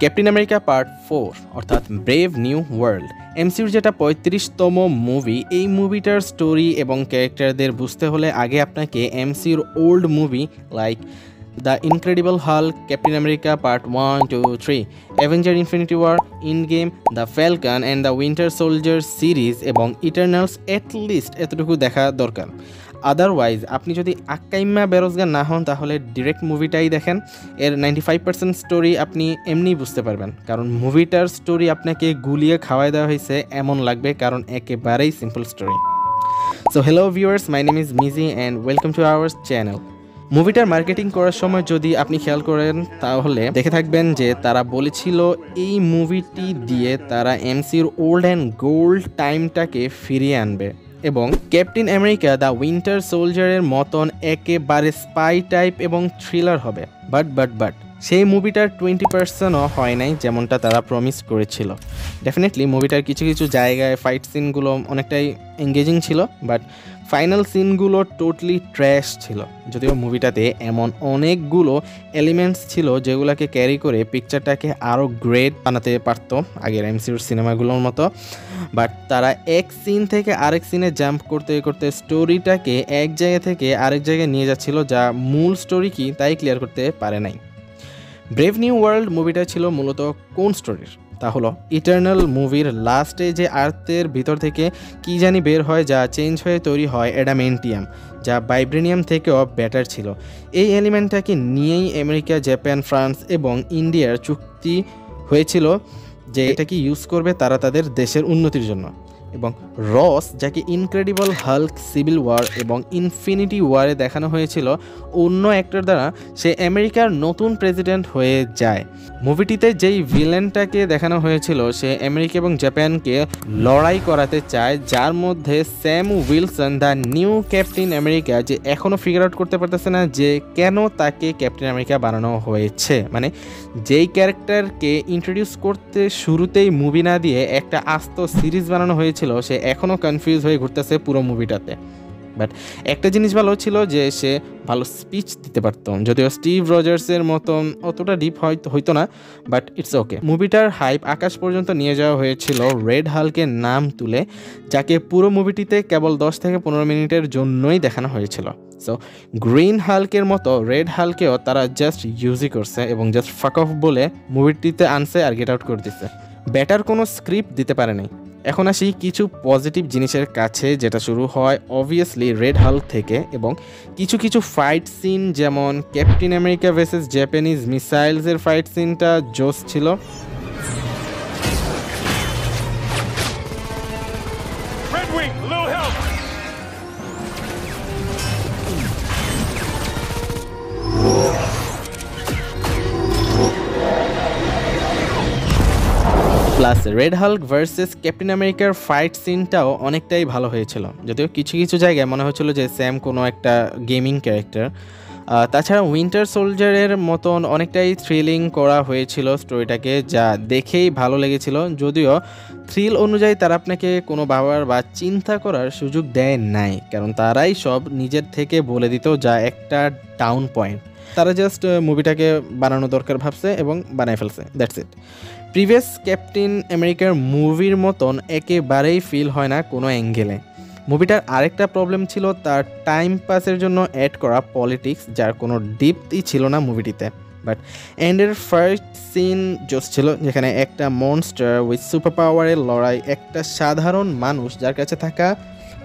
Captain America part 4 অর্থাৎ brave new world এমসিউর যেটা 35তম movie. এই মুভিটার স্টোরি এবং ক্যারেক্টারদের বুঝতে হলে আগে আপনাকে এমসিউর old movie like the Incredible Hulk, Captain America part 1, 2, 3, Avenger Infinity War, Endgame, the Falcon and the Winter Soldier series এবং ইটারনালস অ্যাটলিস্ট এতটুকু দেখা দরকার। আদারওয়াইজ আপনি যদি আক্কাইম্মা বেরোজগার না হন তাহলে ডিরেক্ট মুভিটাই দেখেন। এর 95% স্টোরি আপনি এমনিই বুঝতে পারবেন, কারণ মুভিটার স্টোরি আপনাকে গুলিয়ে খাওয়াই দেওয়া হয়েছে এমন লাগবে, কারণ একেবারেই simple story. So hello viewers, my name is Miji and welcome to our channel. মুভিটার মার্কেটিং করার সময় যদি আপনি খেয়াল করেন তাহলে দেখে থাকবেন যে তারা বলেছিল এই মুভিটি দিয়ে তারা এমসির ওল্ড অ্যান্ড গোল্ড টাইমটাকে ফিরিয়ে আনবে এবং ক্যাপ্টেন আমেরিকা দ্য উইন্টার সোলজারের মতন একেবারে স্পাই টাইপ এবং থ্রিলার হবে। বাট সেই মুভিটার 20%ও হয় নাই যেমনটা তারা প্রমিস করেছিল। ডেফিনেটলি মুভিটার কিছু কিছু জায়গায় ফাইট সিনগুলো অনেকটাই এঙ্গেজিং ছিল, বাট ফাইনাল সিনগুলো টোটালি ট্র্যাশ ছিল। যদিও মুভিটাতে এমন অনেকগুলো এলিমেন্টস ছিল যেগুলোকে ক্যারি করে পিকচারটাকে আরও গ্রেট বানাতে পারতো আগের এমসিউর সিনেমাগুলোর মতো, বাট তারা এক সিন থেকে আরেক সিনে জাম্প করতে করতে স্টোরিটাকে এক জায়গা থেকে আরেক জায়গায় নিয়ে যাচ্ছিল, যা মূল স্টোরি কি তাই ক্লিয়ার করতে পারে নাই। ব্রেভ নিউ ওয়ার্ল্ড মুভিটা ছিল মূলত কোন স্টোরির? তা হলো ইটারনাল মুভির লাস্টে যে আর্থের ভিতর থেকে কি জানি বের হয়, যা চেঞ্জ হয়ে তৈরি হয় অ্যাডামেন্টিয়াম, যা ভাইব্রেনিয়াম থেকেও বেটার ছিল। এই এলিমেন্টটাকে নিয়েই আমেরিকা, জাপান, ফ্রান্স এবং ইন্ডিয়ার চুক্তি হয়েছিল যে এটাকে ইউজ করবে তারা তাদের দেশের উন্নতির জন্য। এবং রস, যাকে ইনক্রেডিবল হাল্ক, সিভিল ওয়ার এবং ইনফিনিটি ওয়ারে দেখানো হয়েছিল অন্য অ্যাক্টর দ্বারা, সে আমেরিকার নতুন প্রেসিডেন্ট হয়ে যায়। মুভিটিতে যেই ভিলেনটাকে দেখানো হয়েছিল সে আমেরিকা এবং জাপানকে লড়াই করাতে চায়, যার মধ্যে Sam Wilson the new captain America, যে এখনও ফিগার আউট করতে পারতেছে না যে কেন তাকে ক্যাপ্টেন আমেরিকা বানানো হয়েছে। মানে যেই ক্যারেক্টারকে ইন্ট্রোডিউস করতে শুরুতেই মুভি না দিয়ে একটা আস্ত সিরিজ বানানো হয়েছে, সে এখনও কনফিউজ হয়ে ঘুরতেছে পুরো মুভিটাতে। বাট একটা জিনিস ভালো ছিল যে সে ভালো স্পিচ দিতে পারত, যদিও স্টিভ রজার্সের মতন অতটা ডিপ হয়তো না, বাট ইটস ওকে। মুভিটার হাইপ আকাশ পর্যন্ত নিয়ে যাওয়া হয়েছিল রেড হাল্কের নাম তুলে, যাকে পুরো মুভিটিতে কেবল 10 থেকে 15 মিনিটের জন্যই দেখানো হয়েছিল। সো গ্রিন হাল্কের মতো রেড হাল্কেও তারা জাস্ট ইউজই করছে এবং জাস্ট ফাক অফ বলে মুভিটিতে আনছে আর গেট আউট করে দিচ্ছে। বেটার কোনো স্ক্রিপ্ট দিতে পারেনি। এখন আসি কিছু পজিটিভ জিনিসের কাছে, যেটা শুরু হয় অবভিয়াসলি রেড হাল্ক থেকে এবং কিছু কিছু ফাইট সিন, যেমন ক্যাপ্টেন আমেরিকা ভার্সেস জাপানিজ মিসাইলসের ফাইট সিনটা জোস ছিল। Plus red Hulk versus Captain আমেরিকার ফাইট সিনটাও অনেকটাই ভালো হয়েছিল, যদিও কিছু কিছু জায়গায় মনে হচ্ছিল যে স্যাম কোনো একটা গেমিং ক্যারেক্টার। তাছাড়া উইন্টার সোলজারের মতন অনেকটাই থ্রিলিং করা হয়েছিল স্টোরিটাকে, যা দেখেই ভালো লেগেছিল। যদিও থ্রিল অনুযায়ী তারা আপনাকে কোনো ভাবার বা চিন্তা করার সুযোগ দেয় নাই, কারণ তারাই সব নিজের থেকে বলে দিত, যা একটা ডাউন পয়েন্ট। তারা জাস্ট মুভিটাকে বানানো দরকার ভাবছে এবং বানায় ফেলছে, দ্যাটস ইট। প্রিভিয়াস ক্যাপ্টেন আমেরিকার মুভির মতন একেবারেই ফিল হয় না কোনো অ্যাঙ্গেলে। মুভিটার আরেকটা প্রবলেম ছিল তার টাইম পাসের জন্য অ্যাড করা পলিটিক্স, যার কোনো ডিপই ছিল না মুভিটিতে। বাট এন্ডের ফার্স্ট সিন জোস ছিল, যেখানে একটা মনস্টার উইথ সুপার পাওয়ারের লড়াই একটা সাধারণ মানুষ যার কাছে থাকা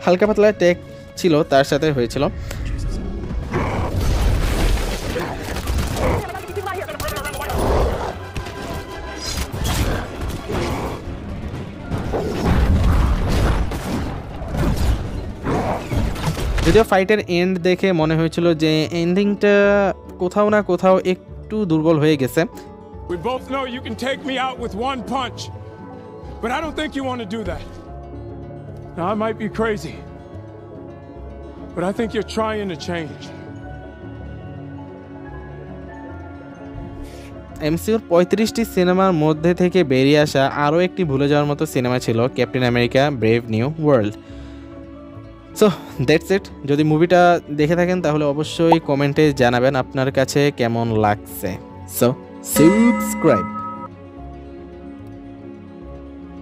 হালকা পাতলা টেক ছিল তার সাথে হয়েছিল। যদিও ফাইটের এন্ড দেখে মনে হয়েছিল যে এন্ডিংটা কোথাও না কোথাও একটু দুর্বল হয়ে গেছে। We both know you can take me out with one punch, but I don't think you want to do that. Now I might be crazy, but I think you're trying to change. এমসিউর 35টি সিনেমার মধ্যে থেকে বেরিয়ে আসা আরও একটি ভুলে যাওয়ার মতো সিনেমা ছিল captain America brave new world. So that's it. যদি মুভিটা দেখে থাকেন তাহলে অবশ্যই কমেন্টে জানাবেন আপনার কাছে কেমন লাগছে। So subscribe.